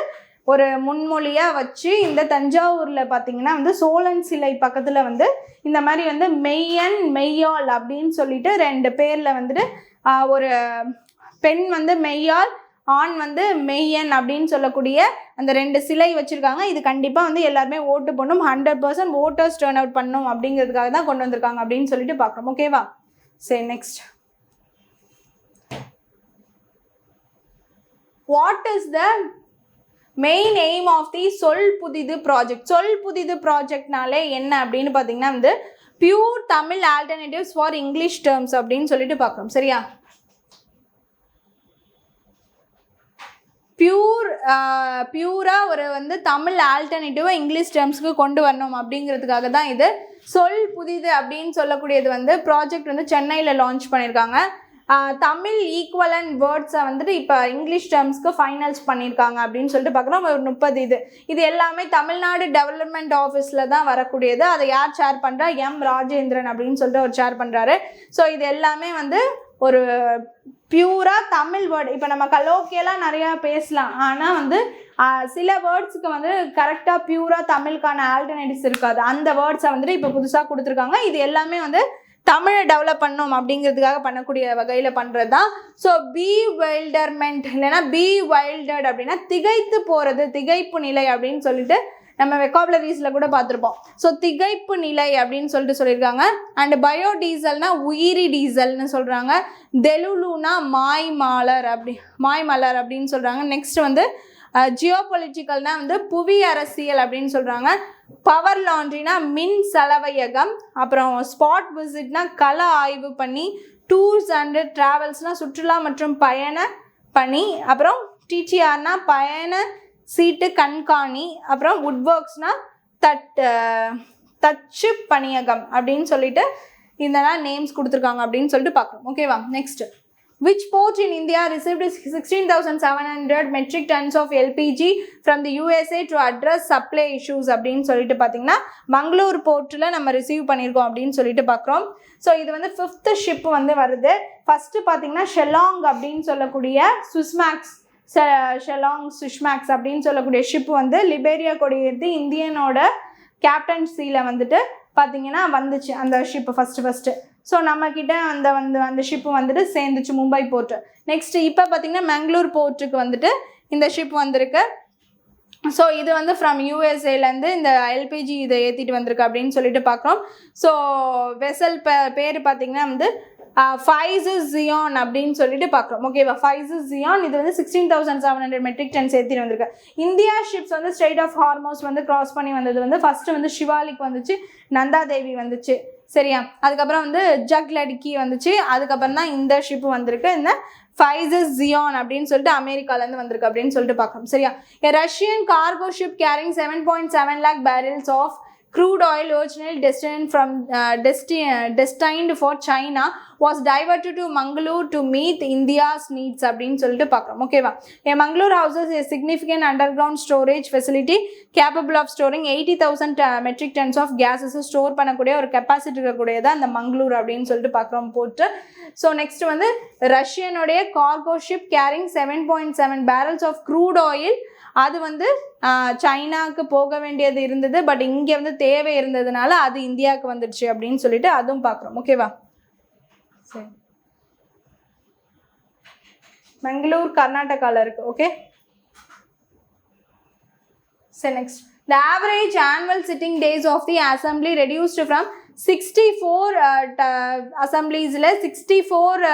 ஒரு முன்மொழியாக வச்சு இந்த தஞ்சாவூரில் பார்த்திங்கன்னா வந்து சோழன் சிலை பக்கத்தில் வந்து இந்த மாதிரி வந்து மெய்யன் மெய்யாள் அப்படின்னு சொல்லிட்டு 2 பேரில் வந்துட்டு ஒரு பெண் வந்து மெய்யாள், ஆண் வந்து மெய்யன் அப்படின்னு சொல்லக்கூடிய அந்த 2 சிலை வச்சுருக்காங்க. இது கண்டிப்பாக வந்து எல்லாருமே ஓட்டு போடணும், 100% ஓட்டர்ஸ் டர்ன் அவுட் பண்ணணும் அப்படிங்கிறதுக்காக தான் கொண்டு வந்திருக்காங்க அப்படின்னு சொல்லிட்டு பார்க்குறோம். ஓகேவா? சரி, next. What is the main aim of the Sol Puthithu project? சொல் புதிது ப்ராஜெக்ட்னாலே என்ன அப்படின்னு பார்த்தீங்கன்னா வந்து pure Tamil alternatives for English terms அப்படின்னு சொல்லிட்டு பார்க்குறோம். சரியா? பியூராக ஒரு வந்து தமிழ் ஆல்டர்னேட்டிவாக இங்கிலீஷ் டேர்ம்ஸ்க்கு கொண்டு வரணும் அப்படிங்கிறதுக்காக தான் இது சொல் புதிது அப்படின்னு சொல்லக்கூடியது வந்து ப்ராஜெக்ட் வந்து சென்னையில் லான்ச் பண்ணியிருக்காங்க. தமிழ் ஈக்குவலன்ட் வேர்ட்ஸை வந்துட்டு இப்போ இங்கிலீஷ் டேர்ம்ஸ்க்கு ஃபைனல்ஸ் பண்ணியிருக்காங்க அப்படின்னு சொல்லிட்டு பார்க்குறோம். ஒரு 30 இது எல்லாமே தமிழ்நாடு டெவலப்மெண்ட் ஆஃபீஸில் தான் வரக்கூடியது. அதை யார் ஷேர் பண்ணுறா? எம் ராஜேந்திரன் அப்படின்னு சொல்லிட்டு ஒரு ஷேர் பண்ணுறாரு. ஸோ இது எல்லாமே வந்து ஒரு பியூராக தமிழ் வேர்டு. இப்போ நம்ம கலோக்கியெல்லாம் நிறையா பேசலாம், ஆனால் வந்து சில வேர்ட்ஸுக்கு வந்து கரெக்டாக பியூராக தமிழுக்கான ஆல்டர்னேட்டிவ்ஸ் இருக்காது. அந்த வேர்ட்ஸை வந்துட்டு இப்போ புதுசாக கொடுத்துருக்காங்க. இது எல்லாமே வந்து தமிழை டெவலப் பண்ணணும் அப்படிங்கிறதுக்காக பண்ணக்கூடிய வகையில் பண்ணுறது தான். ஸோ பி வைல்டர்மெண்ட் இல்லைன்னா பி வைல்டர்ட் அப்படின்னா திகைத்து போகிறது, திகைப்பு நிலை அப்படின்னு சொல்லிட்டு நம்ம வெக்காபுலரிஸில் கூட பார்த்துருப்போம். ஸோ திகைப்பு நிலை அப்படின்னு சொல்லியிருக்காங்க. அண்ட் பயோடீசல்னா உயிரி டீசல்னு சொல்கிறாங்க. தெலுலுனா மாய்மலர் அப்படின்னு சொல்கிறாங்க. நெக்ஸ்ட் வந்து ஜியோபொலிட்டிக்கல்னா வந்து புவி அரசியல் அப்படின்னு சொல்கிறாங்க. பவர் லாண்ட்ரினா மின் செலவையகம். அப்புறம் ஸ்பாட் விசிட்னா கள ஆய்வு பண்ணி. டூர்ஸ் அண்டு ட்ராவல்ஸ்னால் சுற்றுலா மற்றும் பயண பணி. அப்புறம் டிடிஆர்னா பயண சீட்டு கண்காணி. அப்புறம் வுட்வொர்க்ஸ்னால் தச்சு பணியகம் அப்படின்னு சொல்லிட்டு இதெல்லாம் நேம்ஸ் கொடுத்துருக்காங்க அப்படின்னு சொல்லிட்டு பார்க்குறோம். ஓகேவா? Next. Which port in India received 16,700 metric tons of LPG from the USA to address supply issues அப்படின்னு சொல்லிட்டு பார்த்தீங்கன்னா மங்களூர் போர்ட்டில் நம்ம ரிசீவ் பண்ணியிருக்கோம் அப்படின்னு சொல்லிட்டு பார்க்குறோம். ஸோ இது வந்து 5th ஷிப் வந்து வருது. ஃபஸ்ட்டு பார்த்தீங்கன்னா ஷெலாங் அப்படின்னு சொல்லக்கூடிய ஷெலாங் சுஷ்மேக்ஸ் அப்படின்னு சொல்லக்கூடிய ஷிப் வந்து லிபேரியா கொடியேற்றி இந்தியனோட கேப்டன்சியில் வந்துட்டு பார்த்தீங்கன்னா வந்துச்சு அந்த ஷிப்பு ஃபஸ்ட்டு. ஸோ நம்மக்கிட்ட அந்த ஷிப்பு வந்துட்டு சேர்ந்துச்சு மும்பை போர்ட்டு. நெக்ஸ்ட்டு இப்போ பார்த்திங்கன்னா மங்களூர் போர்ட்டுக்கு வந்துட்டு இந்த ஷிப் வந்திருக்கு. ஸோ இது வந்து ஃப்ரம் யூஎஸ்ஏலேருந்து இந்த எல்பிஜி இதை ஏற்றிட்டு வந்திருக்கு அப்படின்னு சொல்லிட்டு பார்க்குறோம். ஸோ வெசல் பேர் பார்த்திங்கன்னா வந்து ஃபைசஸ் ஜியான் அப்படின்னு சொல்லிட்டு பார்க்குறோம். ஓகேவா? ஃபைசஸ் ஜியான் இது வந்து 16,700 மெட்ரிக் டன்ஸ் ஏற்றிட்டு வந்திருக்கு. இந்தியா ஷிப்ஸ் வந்து ஸ்ட்ரெயிட் ஆஃப் ஹார்மோஸ் வந்து கிராஸ் பண்ணி வந்தது வந்து ஃபஸ்ட்டு வந்து ஷிவாலிக் வந்துச்சு, நந்தாதேவி வந்துச்சு. சரியா. அதுக்கப்புறம் வந்து ஜக் லடுக்கி வந்துச்சு. அதுக்கப்புறம் தான் இந்த ஷிப் வந்திருக்கு, இந்த ஃபைசஸ் ஜியான் அப்படின்னு சொல்லிட்டு அமெரிக்காலேருந்து வந்திருக்கு அப்படின்னு சொல்லிட்டு பார்க்கணும். சரியா. Russian cargo ship carrying 7.7 lakh barrels of crude oil originally destined for China was diverted to Mangalore to meet India's needs அப்படின்னு சொல்லிட்டு பார்க்குறோம். ஓகேவா. Mangalore houses a significant underground storage facility capable of storing 80,000 metric tons of gases store பண்ணக்கூடிய ஒரு capacity இருக்கக்கூடியதான் அந்த மங்களூர் அப்படின்னு சொல்லிட்டு பார்க்குறோம் போட்டு. ஸோ நெக்ஸ்ட் வந்து ரஷ்யனுடைய cargo ship carrying 7.7 barrels of crude oil, அது வந்து சைனாவுக்கு போக வேண்டியது இருந்தது, பட் இங்கே வந்து தேவை இருந்ததுனால அது இந்தியாவுக்கு வந்துடுச்சு அப்படின்னு சொல்லிட்டு அதுவும் பார்க்குறோம். ஓகேவா. சரி, மங்களூர் கர்நாடகாவில் இருக்கு. ஓகே. சரி, next the average annual sitting days of the assembly reduced from 64 assembliesல 64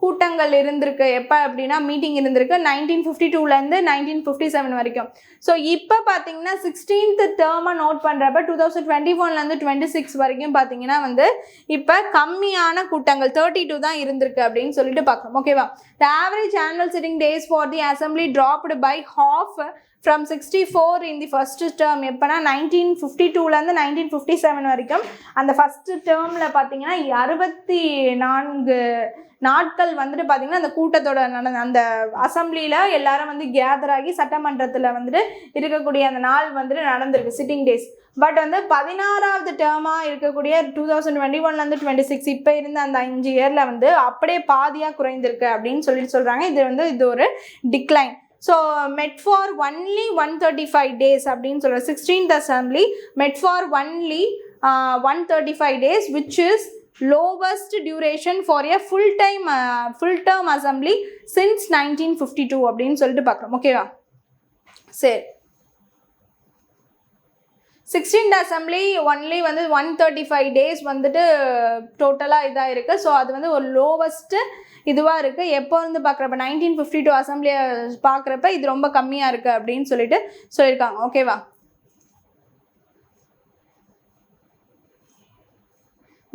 கூட்டங்கள் இருந்திருக்கு. எப்போ அப்படின்னா மீட்டிங் இருந்திருக்கு 1952லேருந்து 1957 வரைக்கும். ஸோ இப்போ பார்த்தீங்கன்னா 16th டேர்மை நோட் பண்ணுறப்ப 2021லேருந்து 26 வரைக்கும் பார்த்தீங்கன்னா வந்து இப்போ கம்மியான கூட்டங்கள் 32 தான் இருந்திருக்கு அப்படின்னு சொல்லிட்டு பார்க்கணும். ஓகேவா. The average annual sitting days for the assembly dropped by half from 64 in the first term. எப்போனா 1952லேருந்து 1957 வரைக்கும் அந்த ஃபஸ்ட்டு டேர்மில் பார்த்தீங்கன்னா 64 நாட்கள் வந்துட்டு பார்த்தீங்கன்னா அந்த கூட்டத்தோட அந்த அசம்பிளியில் எல்லாரும் வந்து கேதர் ஆகி சட்டமன்றத்தில் வந்துட்டு இருக்கக்கூடிய அந்த நாள் வந்துட்டு நடந்திருக்கு, சிட்டிங் டேஸ். பட் வந்து 16வது டேர்மாக இருக்கக்கூடிய 2021லேருந்து 26 இப்போ இருந்த அந்த 5 இயரில் வந்து அப்படியே பாதியாக குறைந்திருக்கு அப்படின்னு சொல்கிறாங்க. இது ஒரு decline. So met for only 135 days அப்படின்னு சொல்கிற 16th assembly met for only 135 days which is lowest duration for a full term assembly since 1952 அப்படின்னு சொல்லிட்டு பார்க்குறோம். ஓகேவா. சரி, 16th assembly ஒன்லி வந்து 135 days வந்துட்டு டோட்டலாக இதாக இருக்குது. ஸோ அது வந்து ஒரு லோவஸ்ட்டு இதுவாக இருக்குது. எப்போ வந்து பார்க்குறப்ப 1952 அசம்பிளியை பார்க்குறப்ப இது ரொம்ப கம்மியாக இருக்குது அப்படின்னு சொல்லிட்டு சொல்லியிருக்காங்க. ஓகேவா.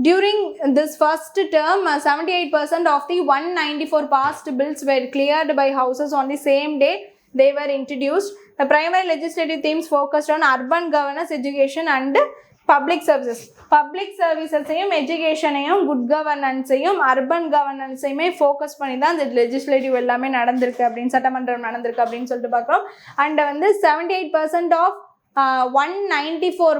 During this first term, 78% of the 194 passed bills were cleared by houses on the same day they were introduced. The primary legislative themes focused on urban governance, education and public services. Public services-ஐயும் எஜுகேஷனையும் good கவர்னன்ஸையும் urban கவர்னன்ஸையுமே focus பண்ணி தான் இந்த legislative எல்லாமே நடந்திருக்கு அப்படின்னு சட்டமன்றம் நடந்திருக்கு அப்படின்னு சொல்லிட்டு பார்க்குறோம். அண்ட் வந்து 78% of 194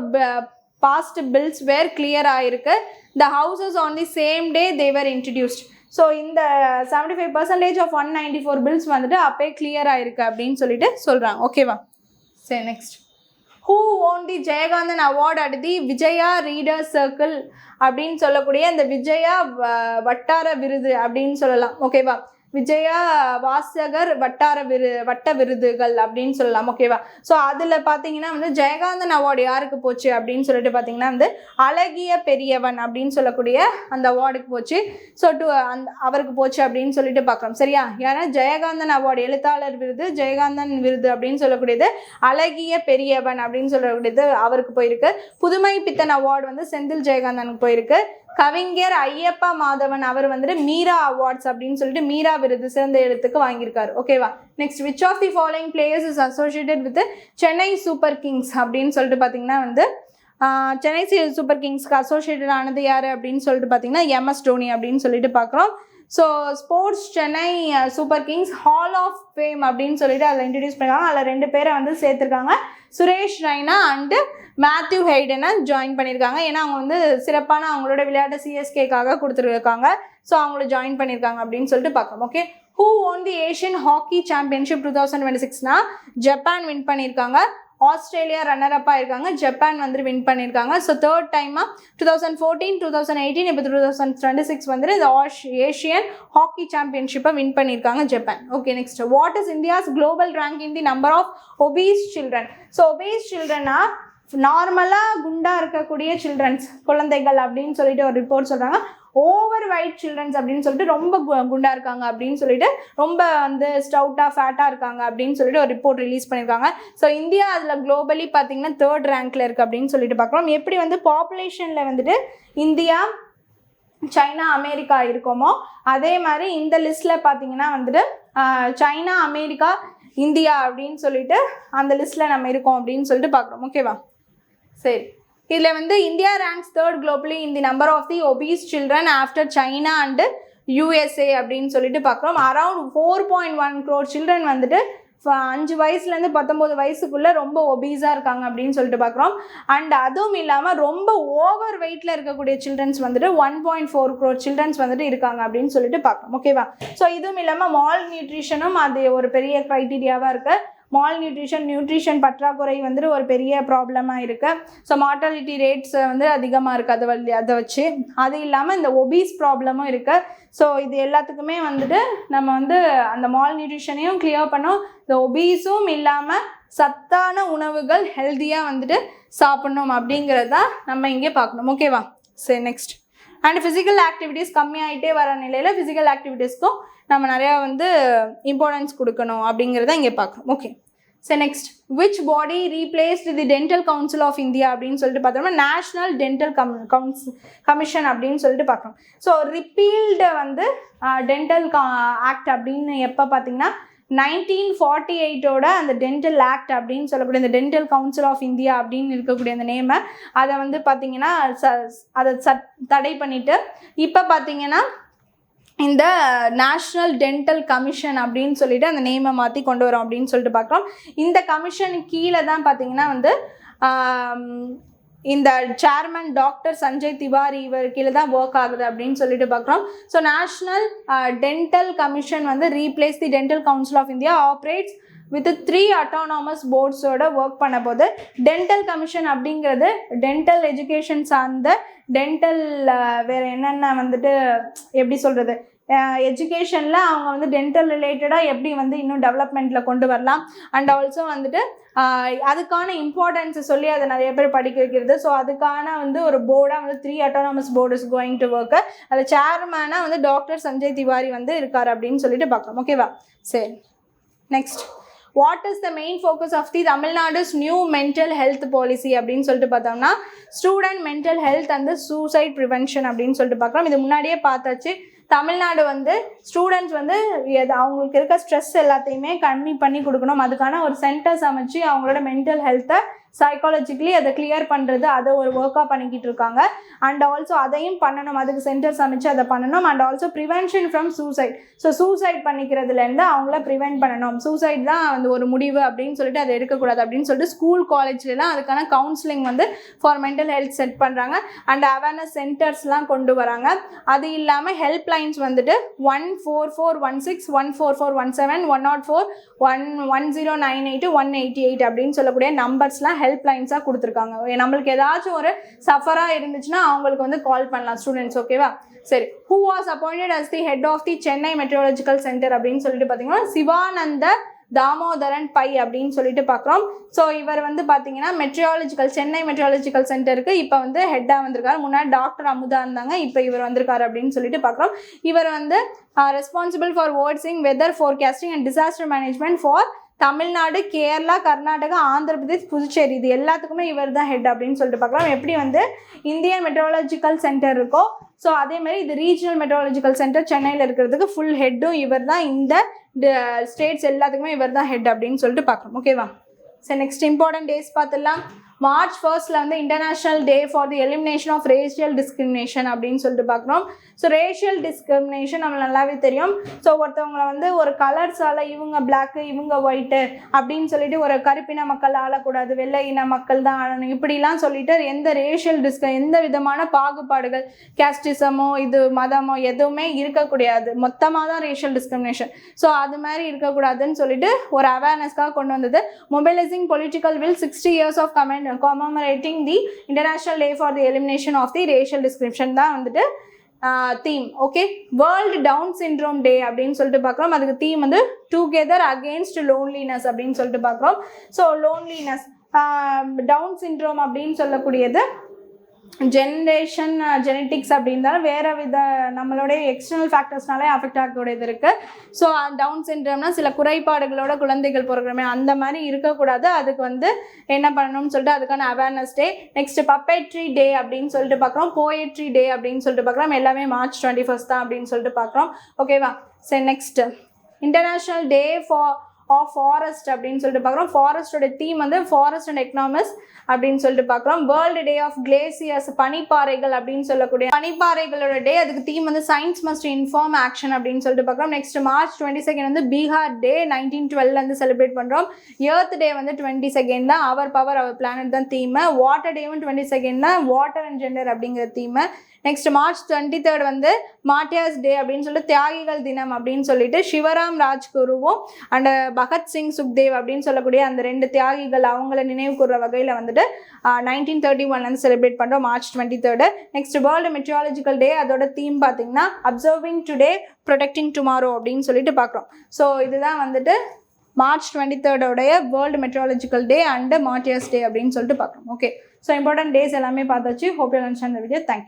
past bills were clear ஆயிருக்கு. The houses on the same day they were introduced. So இந்த 75% ஆஃப் 194 bills வந்துட்டு அப்பே கிளியர் ஆயிருக்கு அப்படின்னு சொல்லிட்டு சொல்கிறாங்க. ஓகேவா. சரி, next who won the Jayakanthan award at the Vijaya readers circle அப்படின்னு சொல்லக்கூடிய இந்த விஜயா வட்டார விருது அப்படின்னு சொல்லலாம். ஓகேவா. விஜயா வாசகர் வட்ட விருதுகள் அப்படின்னு சொல்லலாம். ஓகேவா. ஸோ அதில் பார்த்தீங்கன்னா வந்து ஜெயகாந்தன் அவார்டு யாருக்கு போச்சு அப்படின்னு சொல்லிட்டு பார்த்தீங்கன்னா வந்து அழகிய பெரியவன் அப்படின்னு சொல்லக்கூடிய அந்த அவார்டுக்கு போச்சு. ஸோ அவருக்கு போச்சு அப்படின்னு சொல்லிட்டு பார்க்குறோம். சரியா. ஏன்னா ஜெயகாந்தன் அவார்டு எழுத்தாளர் விருது, ஜெயகாந்தன் விருது அப்படின்னு சொல்லக்கூடியது அழகிய பெரியவன் அப்படின்னு சொல்லக்கூடியது அவருக்கு போயிருக்கு. புதுமை பித்தன் அவார்டு வந்து செந்தில் ஜெயகாந்தனுக்கு போயிருக்கு. கவிஞர் ஐயப்பா மாதவன் அவர் வந்துட்டு மீரா அவார்ட்ஸ் அப்படின்னு சொல்லிட்டு மீரா விருது சிறந்த எழுத்துக்கு வாங்கியிருக்காரு. ஓகேவா. Next which of the following players is associated with Chennai Super Kings அப்படின்னு சொல்லிட்டு பார்த்தீங்கன்னா வந்து சென்னை சூப்பர் கிங்ஸ்க்கு அசோசியேட்டட் ஆனது யார் அப்படின்னு சொல்லிட்டு பார்த்தீங்கன்னா MS டோனி அப்படின்னு சொல்லிட்டு பார்க்குறோம். So sports Chennai Super Kings hall of fame அப்படின்னு சொல்லிட்டு அதில் இன்ட்ரடியூஸ் பண்ணிருக்காங்க. அதில் 2 பேரை வந்து சேர்த்துருக்காங்க, சுரேஷ் ரெய்னா அண்டு மேத்யூ ஹெய்டனை ஜாயின் பண்ணியிருக்காங்க. ஏன்னா அவங்க வந்து சிறப்பான அவங்களோட விளையாட்டு CSKக்காக கொடுத்துருக்காங்க. ஸோ அவங்கள ஜாயின் பண்ணியிருக்காங்க அப்படின்னு சொல்லிட்டு பார்க்கலாம். Okay. Who won the Asian hockey championship 2026னா ஜப்பான் வின் பண்ணியிருக்காங்க. ஆஸ்திரேலியா ரன்னர் அப்பாக இருக்காங்க, ஜப்பான் வந்துட்டு வின் பண்ணியிருக்காங்க. ஸோ 3rd டைமாக 2014, 2018 இப்போ 2026 வந்துட்டு இந்த ஏஷியன் ஹாக்கி சாம்பியன்ஷிப்பை வின் பண்ணியிருக்காங்க Japan. Okay. Next what is India's global rank in the number of obese children. So obese சில்ட்ரனா நார்மலாக குண்டாக இருக்கக்கூடிய சில்ட்ரன்ஸ் குழந்தைகள் அப்படின்னு சொல்லிட்டு ஒரு ரிப்போர்ட் சொல்கிறாங்க. ஓவர் வெயிட் சில்ட்ரன்ஸ் அப்படின்னு சொல்லிட்டு ரொம்ப குண்டா இருக்காங்க அப்படின்னு சொல்லிட்டு ரொம்ப வந்து ஸ்டவுட்டா ஃபேட்டா இருக்காங்க அப்படின்னு சொல்லிட்டு ஒரு ரிப்போர்ட் ரிலீஸ் பண்ணியிருக்காங்க. ஸோ இந்தியா அதில் குளோபலி பார்த்தீங்கன்னா 3rd ரேங்க்ல இருக்கு அப்படின்னு சொல்லிட்டு பார்க்குறோம். எப்படி வந்து பாப்புலேஷன்ல வந்துட்டு இந்தியா, சைனா, அமெரிக்கா இருக்கோமோ அதே மாதிரி இந்த லிஸ்ட்ல பார்த்தீங்கன்னா வந்துட்டு சைனா, அமெரிக்கா, இந்தியா அப்படின்னு சொல்லிட்டு அந்த லிஸ்ட்ல நம்ம இருக்கோம் அப்படின்னு சொல்லிட்டு பார்க்குறோம். ஓகேவா? சரி, இதில் வந்து India ranks 3rd globally in the number of the obese children after China and USA அப்படின்னு சொல்லிட்டு பார்க்குறோம். அரௌண்ட் 4.1 crore children வந்துட்டு 5 வயசுலேருந்து 19 வயசுக்குள்ளே ரொம்ப ஒபீஸாக இருக்காங்க அப்படின்னு சொல்லிட்டு பார்க்குறோம். அண்ட் அதுவும் இல்லாமல் ரொம்ப ஓவர் வெயிட்டில் இருக்கக்கூடிய சில்ட்ரன்ஸ் வந்துட்டு 1.4 crore சில்ட்ரன்ஸ் வந்துட்டு இருக்காங்க அப்படின்னு சொல்லிட்டு பார்க்குறோம். ஓகேவா? ஸோ இதுவும் இல்லாமல் மால் நியூட்ரிஷனும் அது ஒரு பெரிய க்ரைட்டீரியாவாக இருக்குது. மால் நியூட்ரிஷன் பற்றாக்குறை வந்துட்டு ஒரு பெரிய ப்ராப்ளமாக இருக்குது. ஸோ மார்டாலிட்டி ரேட்ஸ் வந்து அதிகமாக இருக்குது அதை வச்சு. அது இல்லாமல் இந்த ஒபீஸ் ப்ராப்ளமும் இருக்குது. ஸோ இது எல்லாத்துக்குமே வந்துட்டு நம்ம வந்து அந்த மால் நியூட்ரிஷனையும் கிளியர் பண்ணோம், இந்த ஒபீஸும் இல்லாமல் சத்தான உணவுகள் ஹெல்த்தியாக வந்துட்டு சாப்பிட்ணும் அப்படிங்கிறது தான் நம்ம இங்கே பார்க்கணும். ஓகேவா? சரி, நெக்ஸ்ட். அண்ட் ஃபிசிக்கல் ஆக்டிவிட்டீஸ் கம்மியாகிட்டே வர நிலையில் ஃபிசிக்கல் ஆக்டிவிட்டீஸ்க்கும் நம்ம நிறையா வந்து இம்பார்ட்டன்ஸ் கொடுக்கணும் அப்படிங்கிறத இங்கே பார்க்கணும். Okay, so next, which body replaced the dental council of India அப்படின்னு சொல்லிட்டு பார்த்தோம்னா நேஷ்னல் டென்டல் கமிஷன் அப்படின்னு சொல்லிட்டு பார்க்கணும். ஸோ ரிப்பீல்டு வந்து டென்டல் ஆக்ட் அப்படின்னு எப்போ பார்த்தீங்கன்னா 1948 அந்த டென்டல் ஆக்ட் அப்படின்னு சொல்லக்கூடிய இந்த டென்டல் கவுன்சில் ஆஃப் இந்தியா அப்படின்னு இருக்கக்கூடிய அந்த நேமை அதை வந்து பார்த்தீங்கன்னா அதை தடை பண்ணிவிட்டு இப்போ பார்த்தீங்கன்னா இந்த நேஷ்னல் டென்டல் கமிஷன் அப்படின்னு சொல்லிட்டு அந்த நேமை மாற்றி கொண்டு வரோம் அப்படின்னு சொல்லிட்டு பார்க்குறோம். இந்த கமிஷன் கீழே தான் பார்த்தீங்கன்னா வந்து இந்த சேர்மன் டாக்டர் சஞ்சய் திவாரி இவர் கீழே தான் ஒர்க் ஆகுது அப்படின்னு சொல்லிட்டு பார்க்குறோம். ஸோ நேஷ்னல் டென்டல் கமிஷன் வந்து replace the dental council of India operates with 3 autonomous போர்ட்ஸோட ஒர்க் பண்ண போது டென்டல் கமிஷன் அப்படிங்கிறது டென்டல் எஜுகேஷன் சார்ந்த டென்டல் வேறு என்னென்ன வந்துட்டு எப்படி சொல்கிறது எஜுகேஷனில் அவங்க வந்து டென்டல் ரிலேட்டடாக எப்படி வந்து இன்னும் டெவலப்மெண்ட்டில் கொண்டு வரலாம் அண்ட் ஆல்சோ வந்துட்டு அதுக்கான இம்பார்ட்டன்ஸை சொல்லி அதை நிறைய பேர் படிக்க வைக்கிறது. ஸோ அதுக்கான வந்து ஒரு போர்டாக வந்து 3 autonomous board is going to work. அதில் சேர்மேனாக வந்து டாக்டர் சஞ்சய் திவாரி வந்து இருக்கார் அப்படின்னு சொல்லிட்டு பார்க்கலாம். ஓகேவா? சரி, next. What is the main focus of the Tamil Nadu's new mental health policy அப்படின்னு சொல்லிட்டு பார்த்தோம்னா student mental health and suicide prevention அப்படின்னு சொல்லிட்டு பார்க்குறோம். இது முன்னாடியே பார்த்தாச்சு. தமிழ்நாடு வந்து ஸ்டூடெண்ட்ஸ் வந்து அவங்களுக்கு இருக்க ஸ்ட்ரெஸ் எல்லாத்தையுமே கம்மி பண்ணி கொடுக்கணும், அதுக்கான ஒரு சென்டர்ஸ் அமைச்சு அவங்களோட மென்டல் ஹெல்த்தை சைக்காலஜிக்கலி அதை கிளியர் பண்ணுறது அதை ஒரு ஒர்க்காக பண்ணிக்கிட்டு இருக்காங்க. அண்ட் ஆல்சோ அதையும் பண்ணணும், அதுக்கு சென்டர்ஸ் அமைச்சு அதை பண்ணணும். And also prevention from suicide. So suicide பண்ணிக்கிறதுலேருந்து அவங்கள ப்ரிவென்ட் பண்ணணும். சூசைட் தான் வந்து ஒரு முடிவு அப்படின்னு சொல்லிட்டு அதை எடுக்கக்கூடாது அப்படின்னு சொல்லிட்டு ஸ்கூல் காலேஜ்லாம் அதுக்கான கவுன்சிலிங் வந்து ஃபார் மென்டல் ஹெல்த் செட் பண்ணுறாங்க. அண்ட் அவேர்னஸ் சென்டர்ஸ்லாம் கொண்டு வராங்க. அது இல்லாமல் ஹெல்ப் லைன்ஸ் வந்துட்டு 14416 14417 104 11098 188 அப்படின்னு சொல்லக்கூடிய நம்பர்ஸ்லாம் ஹெல்ப் லைன்ஸாக கொடுத்துருக்காங்க. நம்மளுக்கு ஏதாச்சும் ஒரு சஃபராக இருந்துச்சுன்னா அவங்களுக்கு வந்து கால் பண்ணலாம் ஸ்டூடெண்ட்ஸ். ஓகேவா? சரி, who was appointed as the head of the Chennai Meteorological Center அப்படின்னு சொல்லிட்டு பார்த்தீங்கன்னா சிவானந்த தாமோதரன் பை அப்படின்னு சொல்லிட்டு பார்க்குறோம். ஸோ இவர் வந்து பார்த்தீங்கன்னா சென்னை மெட்ரியாலஜிக்கல் சென்டருக்கு இப்போ வந்து ஹெட்டாக வந்திருக்காரு. முன்னாடி டாக்டர் அமுதா இருந்தாங்க, இப்போ இவர் வந்திருக்காரு அப்படின்னு சொல்லிட்டு பார்க்குறோம். இவர் வந்து responsible for overseeing weather forecasting and disaster management for Tamil Nadu, Kerala, Karnataka, Andhra Pradesh, Puducherry இது எல்லாத்துக்குமே இவர் தான் ஹெட் அப்படின்னு சொல்லிட்டு பார்க்கலாம். எப்படி வந்து இந்தியன் மெட்ரோலஜிக்கல் சென்டர் இருக்கோ ஸோ அதே மாதிரி இது ரீஜனல் மெட்ரோலஜிக்கல் சென்டர் சென்னையில் இருக்கிறதுக்கு ஃபுல் ஹெட்டும் இவர் தான். இந்த ஸ்டேட்ஸ் எல்லாத்துக்குமே இவர் தான் ஹெட் அப்படின்னு சொல்லிட்டு பார்க்குறோம். ஓகேவா? சரி, நெக்ஸ்ட் இம்பார்ட்டன்ட் டேஸ் பார்த்துடலாம். மார்ச் 1 வந்து international day for the elimination of racial discrimination அப்படின்னு சொல்லிட்டு பார்க்குறோம். ஸோ ரேஷியல் டிஸ்கிரிமினேஷன் நம்ம நல்லாவே தெரியும். ஸோ ஒருத்தவங்களை வந்து ஒரு கலர்ஸால் இவங்க பிளாக்கு இவங்க ஒயிட்டு அப்படின்னு சொல்லிட்டு ஒரு கருப்பின மக்கள் ஆளக்கூடாது, வெள்ளை இன மக்கள் தான் ஆளணும் இப்படிலாம் சொல்லிட்டு எந்த ரேஷியல் எந்த விதமான பாகுபாடுகள் கேஸ்டிசமோ இது மதமோ எதுவுமே இருக்கக்கூடாது, மொத்தமாக தான் ரேஷியல் டிஸ்கிரிமினேஷன். ஸோ அது மாதிரி இருக்கக்கூடாதுன்னு சொல்லிட்டு ஒரு அவேர்னஸ்க்காக கொண்டு வந்தது. Mobilising political will 60 years of commemorating the International Day for the Elimination of the Racial Discrimination தான் வந்துட்டு தீம். Okay, world Down syndrome day அப்படின்னு சொல்லிட்டு பார்க்குறோம். அதுக்கு தீம் வந்து டுகெதர் அகெயின்ஸ்ட் லோன்லினஸ் அப்படின்னு சொல்லிட்டு பார்க்குறோம். ஸோ லோன்லினஸ் டவுன் சிண்ட்ரோம் அப்படின்னு சொல்லக்கூடியது ஜென்ரேஷன் ஜெனட்டிக்ஸ் அப்படின்னாலும் வேறு வித நம்மளுடைய எக்ஸ்டர்னல் ஃபேக்டர்ஸ்னாலே அஃபெக்ட் ஆகக்கூடியது இருக்குது. ஸோ டவுன் சிண்ட்ரோம்னா சில குறைபாடுகளோட குழந்தைகள் பிறகுமே அந்த மாதிரி இருக்கக்கூடாது. அதுக்கு வந்து என்ன பண்ணணும்னு சொல்லிட்டு அதுக்கான அவேர்னஸ் டே. நெக்ஸ்ட் பப்பேட்ரி டே அப்படின்னு சொல்லிட்டு பார்க்குறோம், போயட்ரி டே அப்படின்னு சொல்லிட்டு பார்க்குறோம். எல்லாமே March 21 தான் அப்படின்னு சொல்லிட்டு பார்க்குறோம். ஓகேவா? சரி, next international day of forest அப்படின்னு சொல்லிட்டு பார்க்குறோம். ஃபாரஸ்டோட தீம் வந்து ஃபாரஸ்ட் அண்ட் எக்கனாமிக்ஸ் அப்படின்னு சொல்லிட்டு பார்க்குறோம். வேர்ல்டு டே ஆஃப் கிளேசியர்ஸ், பனிப்பாறைகள் அப்படின்னு சொல்லக்கூடிய பனிப்பாறைகளோட டே. அதுக்கு தீம் வந்து சயின்ஸ் மஸ்ட் இன்ஃபார்ம் ஆக்ஷன் அப்படின்னு சொல்லிட்டு பார்க்குறோம். நெக்ஸ்ட் March 22 வந்து பீகார் டே 1912 வந்து செலிப்ரேட் பண்ணுறோம். எர்த் டே வந்து 22 தான். அவர் பவர் அவர் பிளானட் தான் தீம். வாட்டர் டேவும் 22 தான். வாட்டர் அண்ட் ஜெண்டர் அப்படிங்கிற தீம். நெக்ஸ்ட் March 23 வந்து மார்டியர்ஸ் டே அப்படின்னு சொல்லிட்டு தியாகிகள் தினம் அப்படின்னு சொல்லிட்டு சிவராம் ராஜ்குருவும் அண்ட் பகத்சிங் சுக்தேவ் அப்படின்னு சொல்லக்கூடிய அந்த 2 தியாகிகள் அவங்கள நினைவு கூறுற வகையில் வந்துட்டு 1931 வந்து செலிப்ரேட் பண்ணுறோம் March 23. நெக்ஸ்ட் வேர்ல்டு மெட்ரியாலஜிக்கல் டே, அதோட தீம் பார்த்தீங்கன்னா அப்சர்விங் டுடே ப்ரொடெக்டிங் டுமாரோ அப்படின்னு சொல்லிட்டு பார்க்குறோம். ஸோ இதுதான் வந்துட்டு March 23 வேர்ல்டு மெட்ரியாலஜிக்கல் டே அண்ட் மார்டியர்ஸ் டே அப்படின்னு சொல்லிட்டு பார்க்குறோம். ஓகே, ஸோ இம்பார்ட்டன்ட் டேஸ் எல்லாமே பார்த்தாச்சு. Hope you understand the video. Thank you.